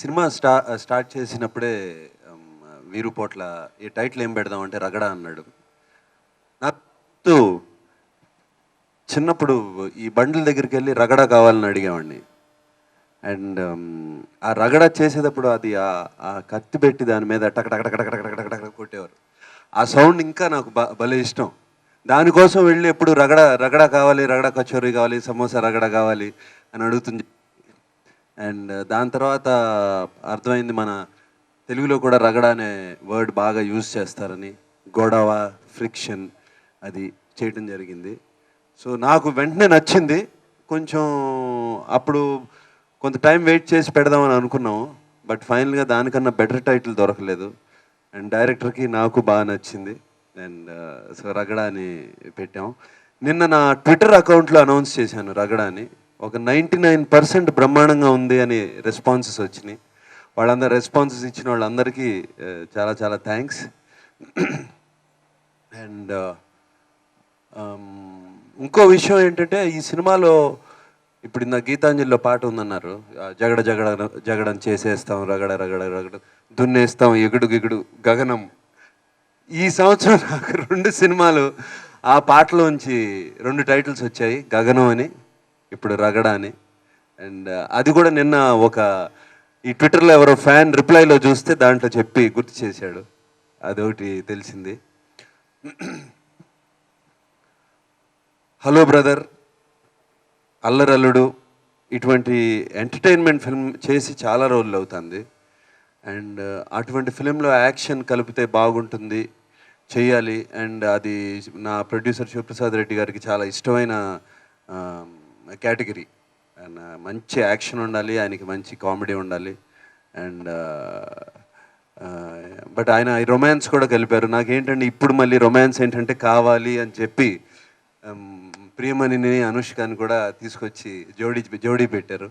Cinema start చేసినప్పుడే వీరుపోట్ల ఈ title ఏం పెడదాం అంటే రగడ అన్నాడు. నాకు చిన్నప్పుడు ఈ బండ్ల దగ్గరికి వెళ్ళి రగడ కావాలని అడిగేవాడిని. అండ్ ఆ రగడ చేసేటప్పుడు అది ఆ కత్తి పెట్టి దాని మీద టక్ టక్ టక్ టక్ టక్ టక్ టక్ టక్ కొట్టేవారు. ఆ సౌండ్ ఇంకా నాకు భలే ఇష్టం. దానికోసం వెళ్ళి ఎప్పుడు రగడ రగడ కావాలి, రగడ కచోరీ కావాలి, సమోసా రగడ కావాలి అని అడుగుతుంది. అండ్ దాని తర్వాత అర్థమైంది మన తెలుగులో కూడా రగడ అనే వర్డ్ బాగా యూజ్ చేస్తారని. గొడవ, ఫ్రిక్షన్ అది చేయటం జరిగింది. సో నాకు వెంటనే నచ్చింది. కొంచెం అప్పుడు కొంత టైం వెయిట్ చేసి పెడదామని అనుకున్నాము. బట్ ఫైనల్గా దానికన్నా బెటర్ టైటిల్ దొరకలేదు. అండ్ డైరెక్టర్కి నాకు బాగా నచ్చింది. అండ్ సో రగడ అని పెట్టాం. నిన్న నా ట్విట్టర్ అకౌంట్లో అనౌన్స్ చేశాను రగడ అని. ఒక 99% బ్రహ్మాండంగా ఉంది అని రెస్పాన్సెస్ వచ్చినాయి. వాళ్ళందరూ రెస్పాన్సెస్ ఇచ్చిన వాళ్ళందరికీ చాలా చాలా థ్యాంక్స్. అండ్ ఇంకో విషయం ఏంటంటే ఈ సినిమాలో ఇప్పుడు ఇంత గీతాంజలిలో పాట ఉందన్నారు. జగడ జగడ జగడం చేసేస్తాం, రగడ రగడ రగడ దున్నేస్తాం, ఎగుడు గిగుడు గగనం. ఈ సంవత్సరం నాకు 2 సినిమాలు ఆ పాటలోంచి 2 టైటిల్స్ వచ్చాయి, గగనం అని, ఇప్పుడు రగడ అని. అండ్ అది కూడా నిన్న ఒక ఈ ట్విట్టర్లో ఎవరో ఫ్యాన్ రిప్లైలో చూస్తే దాంట్లో చెప్పి గుర్తు చేశాడు. అదొకటి తెలిసింది. హలో బ్రదర్, అల్లరల్లుడు ఇటువంటి ఎంటర్టైన్మెంట్ ఫిల్మ్ చేసి చాలా రోజులు అవుతుంది. అండ్ అటువంటి ఫిలింలో యాక్షన్ కలిపితే బాగుంటుంది, చేయాలి. అండ్ అది నా ప్రొడ్యూసర్ శివప్రసాద్ రెడ్డి గారికి చాలా ఇష్టమైన కేటగిరీ. అండ్ మంచి యాక్షన్ ఉండాలి, ఆయనకి మంచి కామెడీ ఉండాలి. అండ్ బట్ ఆయన రొమాన్స్ కూడా కలిపారు. నాకేంటంటే ఇప్పుడు మళ్ళీ రొమాన్స్ ఏంటంటే కావాలి అని చెప్పి ప్రియమణిని, అనుష్కని కూడా తీసుకొచ్చి జోడీ పెట్టారు.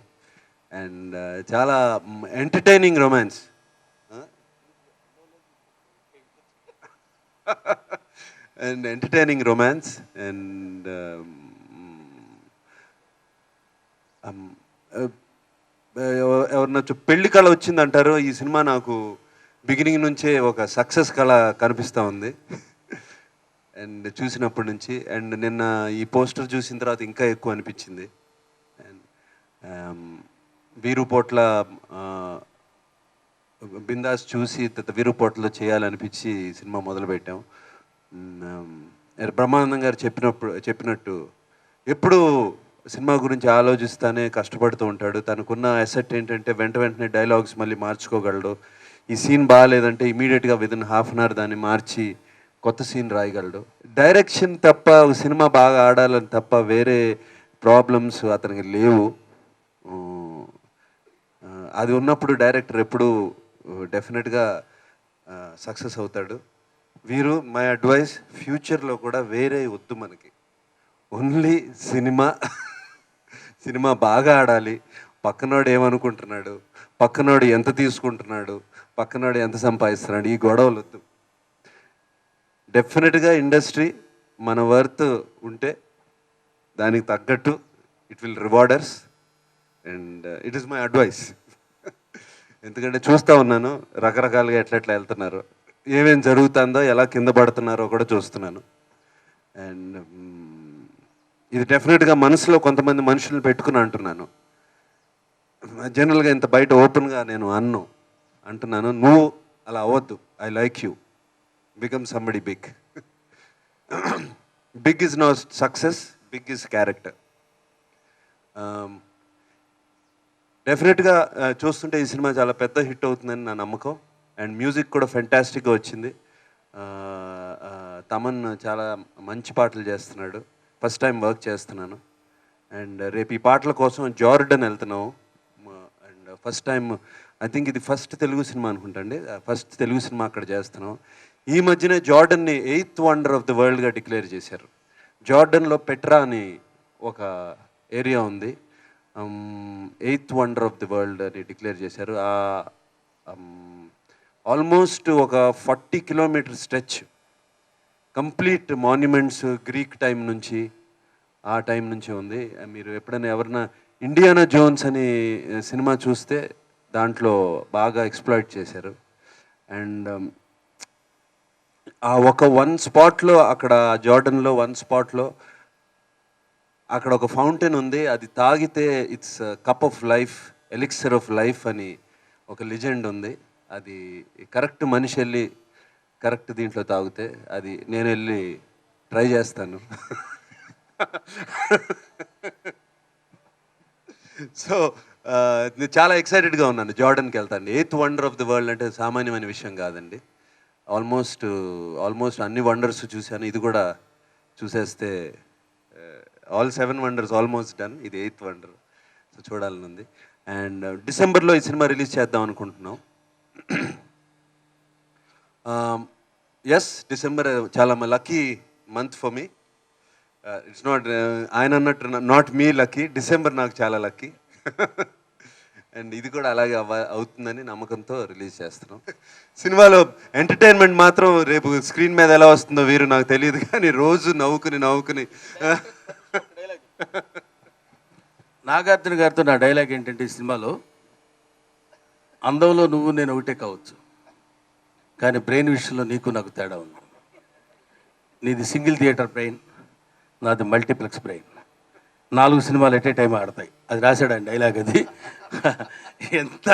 అండ్ చాలా entertaining romance. And entertaining romance. And ఎవరన్నా పెళ్లి కళ వచ్చిందంటారు. ఈ సినిమా నాకు బిగినింగ్ నుంచే ఒక సక్సెస్ కళ కనిపిస్తూ ఉంది. అండ్ చూసినప్పటి నుంచి. అండ్ నిన్న ఈ పోస్టర్ చూసిన తర్వాత ఇంకా ఎక్కువ అనిపించింది. అండ్ వీరుపోట్ల బిందాస్ చూసి వీరుపోట్లలో చేయాలనిపించి సినిమా మొదలుపెట్టాం. బ్రహ్మానందం గారు చెప్పినట్టు ఎప్పుడు సినిమా గురించి ఆలోచిస్తానే కష్టపడుతూ ఉంటాడు. తనకున్న అసెట్ ఏంటంటే వెంటనే డైలాగ్స్ మళ్ళీ మార్చుకోగలడు. ఈ సీన్ బాగాలేదంటే ఇమీడియట్గా విదిన్ హాఫ్ అన్ అవర్ దాన్ని మార్చి కొత్త సీన్ రాయగలడు. డైరెక్షన్ తప్ప సినిమా బాగా ఆడాలని తప్ప వేరే ప్రాబ్లమ్స్ అతనికి లేవు. అది ఉన్నప్పుడు డైరెక్టర్ ఎప్పుడు డెఫినెట్గా సక్సెస్ అవుతాడు. వీరు మై అడ్వైస్, ఫ్యూచర్లో కూడా వేరే వద్దు మనకి. ఓన్లీ సినిమా బాగా ఆడాలి. పక్కనోడు ఏమనుకుంటున్నాడు, పక్కనోడు ఎంత తీసుకుంటున్నాడు, పక్కనోడు ఎంత సంపాదిస్తున్నాడు, ఈ గొడవలు వద్దు. డెఫినెట్గా ఇండస్ట్రీ మన వర్త్ ఉంటే దానికి తగ్గట్టు it will rewarders. And it is my advice. ఎందుకంటే చూస్తూ ఉన్నాను రకరకాలుగా ఎట్లా వెళ్తున్నారు, ఏమేం జరుగుతుందో, ఎలా కింద పడుతున్నారో కూడా చూస్తున్నాను. అండ్ ఇది డెఫినెట్గా మనసులో కొంతమంది మనుషులను పెట్టుకుని అంటున్నాను. జనరల్గా ఇంత బయట ఓపెన్గా నేను అంటున్నాను. నువ్వు అలా అవ్వద్దు. I like you, become somebody big. Big is not success, big is character. డెఫినెట్గా చూస్తుంటే ఈ సినిమా చాలా పెద్ద హిట్ అవుతుందని నా నమ్మకం. అండ్ మ్యూజిక్ కూడా ఫెంటాస్టిక్గా వచ్చింది. తమన్ చాలా మంచి పాటలు చేస్తున్నాడు. ఫస్ట్ టైం వర్క్ చేస్తున్నాను. అండ్ రేపు ఈ పాటల కోసం జార్డన్ వెళ్తున్నాము. And first time, I think ఇది ఫస్ట్ తెలుగు సినిమా అనుకుంటండి, ఫస్ట్ తెలుగు సినిమా అక్కడ చేస్తున్నాం. ఈ మధ్యనే జార్డన్ని 8th వండర్ ఆఫ్ ద వరల్డ్గా డిక్లేర్ చేశారు. జార్డన్లో పెట్రా అని ఒక ఏరియా ఉంది. 8th wonder of the world అని డిక్లేర్ చేశారు. ఆల్మోస్ట్ ఒక 40 kilometer stretch, complete monuments, Greek time నుంచి, ఆ టైం నుంచి ఉంది. మీరు ఎప్పుడైనా ఎవరైనా ఇండియానా జోన్స్ అని సినిమా చూస్తే దాంట్లో బాగా ఎక్స్‌ప్లాయిట్ చేశారు. అండ్ ఆ ఒక వన్ స్పాట్‌లో అక్కడ జార్డన్‌లో వన్ స్పాట్‌లో అక్కడ ఒక ఫౌంటైన్ ఉంది. అది తాగితే it's cup of life, elixir of life అని ఒక లెజెండ్ ఉంది. అది కరెక్ట్ మనిషెళ్ళి కరెక్ట్ దీంట్లో తాగితే అది నేనెళ్ళి ట్రై చేస్తాను. సో నేను చాలా ఎక్సైటెడ్‌గా ఉన్నాను. జార్డన్‌కి వెళ్తాను. Eighth wonder of the world అంటే సామాన్యమైన విషయం కాదండి. ఆల్మోస్ట్ ఆల్మోస్ట్ అన్ని వండర్స్ చూశాను. ఇది కూడా చూసేస్తే ఆల్ 7 వండర్స్ ఆల్మోస్ట్ డన్. ఇది ఎయిత్ వండర్. సో చూడాలని ఉంది. అండ్ డిసెంబర్‌లో ఈ సినిమా రిలీజ్ చేద్దాం అనుకుంటున్నాం. యెస్, డిసెంబర్ చాలా lucky month for me. It's not ఆయన అన్నట్టు నాట్ మీ లక్కీ, డిసెంబర్ నాకు చాలా లక్కీ. అండ్ ఇది కూడా అలాగే అవుతుందని నమ్మకంతో రిలీజ్ చేస్తున్నాం. సినిమాలో ఎంటర్టైన్మెంట్ మాత్రం రేపు స్క్రీన్ మీద ఎలా వస్తుందో వీరు నాకు తెలియదు, కానీ రోజు నవ్వుకుని నవ్వుకుని నాగార్జున గారితో నా డైలాగ్ ఏంటంటే ఈ సినిమాలో, అందంలో నువ్వు నేను ఒకటే కావచ్చు, కానీ బ్రెయిన్ విషయంలో నీకు నాకు తేడా ఉంది. నీది సింగిల్ థియేటర్ బ్రెయిన్, నాది మల్టీప్లెక్స్ బ్రెయిన్. 4 సినిమాలు ఎట్ ఏ టైం ఆడతాయి. అది రాశాడు డైలాగ్. అది ఎంత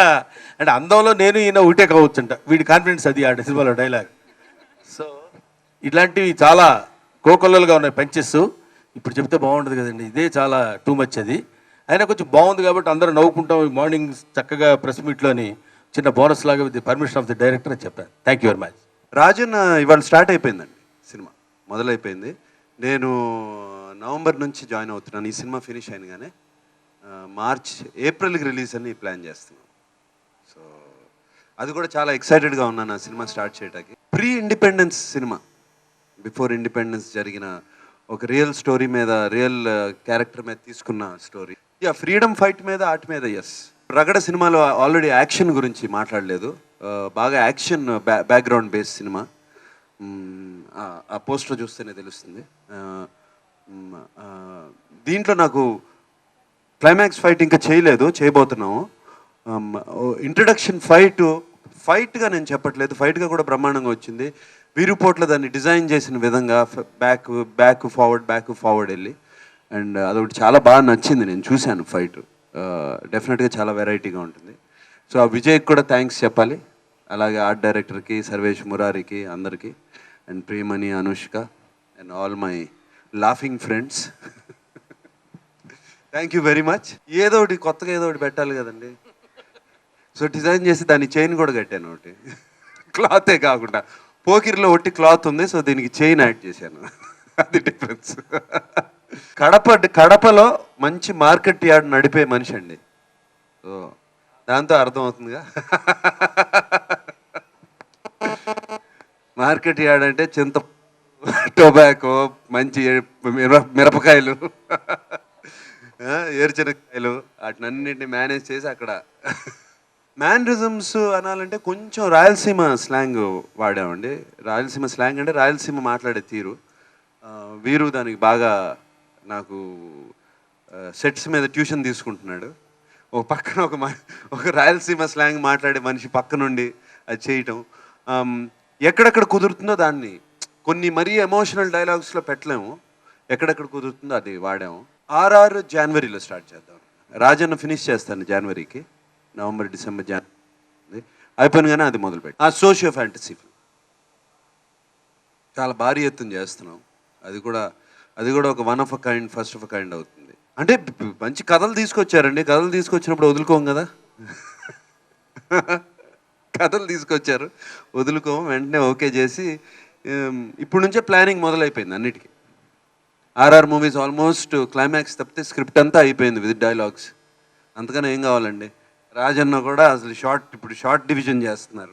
అంటే అందంలో నేను ఈయన ఒకటే కావచ్చు అంట. వీడి కాన్ఫిడెన్స్ అది ఆ సినిమాలో డైలాగ్. సో ఇట్లాంటివి చాలా కోకొల్లలుగా ఉన్నాయి పంచెస్. ఇప్పుడు చెప్తే బాగుంటుంది కదండి, ఇదే చాలా టూ మచ్. అది అయినా కొంచెం బాగుంది కాబట్టి అందరూ నవ్వుకుంటాం. మార్నింగ్ చక్కగా ప్రెస్ మీట్లోని చిన్న బోనస్ లాగా with the permission of the director అని చెప్పాను. Thank you very much. Rajan ఇవాళ స్టార్ట్ అయిపోయిందండి, సినిమా మొదలైపోయింది. నేను నవంబర్ నుంచి జాయిన్ అవుతున్నాను. ఈ సినిమా ఫినిష్ అయినగానే ఏప్రిల్కి రిలీజ్ అని ప్లాన్ చేస్తున్నాను. సో అది కూడా చాలా ఎక్సైటెడ్గా ఉన్నాను ఆ సినిమా స్టార్ట్ చేయడానికి. Pre independence cinema, before independence జరిగిన ఒక రియల్ స్టోరీ మీద, రియల్ క్యారెక్టర్ మీద తీసుకున్న స్టోరీ. ఫ్రీడమ్ ఫైట్ మీద, ఆర్ట్ మీద. ఎస్, రగడ సినిమాలో ఆల్రెడీ యాక్షన్ గురించి మాట్లాడలేదు. బాగా యాక్షన్ బ్యాక్గ్రౌండ్ బేస్ సినిమా. ఆ పోస్టర్ చూస్తేనే తెలుస్తుంది. దీంట్లో నాకు క్లైమాక్స్ ఫైట్ ఇంకా చేయబోతున్నాము. ఇంట్రడక్షన్ ఫైట్గా నేను చెప్పట్లేదు, ఫైట్గా కూడా బ్రహ్మాండంగా వచ్చింది. వీరుపోట్ల దాన్ని డిజైన్ చేసిన విధంగా బ్యాక్ ఫార్వర్డ్ వెళ్ళి, అండ్ అదొకటి చాలా బాగా నచ్చింది. నేను చూశాను ఫైట్, డెఫినెట్గా చాలా వెరైటీగా ఉంటుంది. సో ఆ విజయ్కి కూడా థ్యాంక్స్ చెప్పాలి, అలాగే ఆర్ట్ డైరెక్టర్కి, సర్వేష్ మురారికి, అందరికీ, and Priyamani, Anushka, and all my laughing friends. Thank you very much. ఏదో ఒకటి కొత్తగా ఏదో ఒకటి పెట్టాలి కదండి. సో డిజైన్ చేసి దాన్ని చైన్ కూడా కట్టాను ఒకటి, క్లాతే కాకుండా. పోకిరిలో ఒట్టి క్లాత్ ఉంది, సో దీనికి చైన్ యాడ్ చేశాను. అది డిఫరెన్స్. కడపలో మంచి మార్కెట్ యార్డ్ నడిపే మనిషి అండి. సో దాంతో అర్థమవుతుందిగా. మార్కెట్ యార్డ్ అంటే చింత, టొబాకో, మంచి మిరపకాయలు, ఏరుచెనక్కాయలు, వాటినన్నింటినీ మేనేజ్ చేసి అక్కడ మ్యానరిజమ్స్ అనాలంటే కొంచెం రాయలసీమ స్లాంగ్ వాడామండి. రాయలసీమ స్లాంగ్ అంటే రాయలసీమ మాట్లాడే తీరు. వీరు దానికి బాగా నాకు సెట్స్ మీద ట్యూషన్ తీసుకుంటున్నాడు. ఒక పక్కన ఒక రాయలసీమ స్లాంగ్ మాట్లాడే మనిషి పక్క నుండి అది చేయటం. ఎక్కడెక్కడ కుదురుతుందో దాన్ని, కొన్ని మరీ ఎమోషనల్ డైలాగ్స్లో పెట్టలేము, ఎక్కడెక్కడ కుదురుతుందో అది వాడాము. ఆర్ఆర్ జనవరిలో స్టార్ట్ చేద్దాం. రాజన్న ఫినిష్ చేస్తాను జనవరికి, నవంబర్ డిసెంబర్ జనవరి అయిపోయిన కానీ అది మొదలుపెట్టి. ఆ సోషియో ఫ్యాంటసీ చాలా భారీ ఎత్తున చేస్తున్నాం. అది కూడా ఒక one of a kind, first of a kind అవుతుంది. అంటే మంచి కథలు తీసుకొచ్చారండి. కథలు తీసుకొచ్చినప్పుడు వదులుకోం కదా. కథలు తీసుకొచ్చారు, వదులుకోం. వెంటనే ఓకే చేసి ఇప్పుడు నుంచే ప్లానింగ్ మొదలైపోయింది అన్నిటికీ. ఆర్ఆర్ మూవీస్ ఆల్మోస్ట్ క్లైమాక్స్ తప్పితే స్క్రిప్ట్ అంతా అయిపోయింది విత్ డైలాగ్స్. అంతకన్నా ఏం కావాలండి. రాజన్న కూడా అసలు ఇప్పుడు షార్ట్ డివిజన్ చేస్తున్నారు.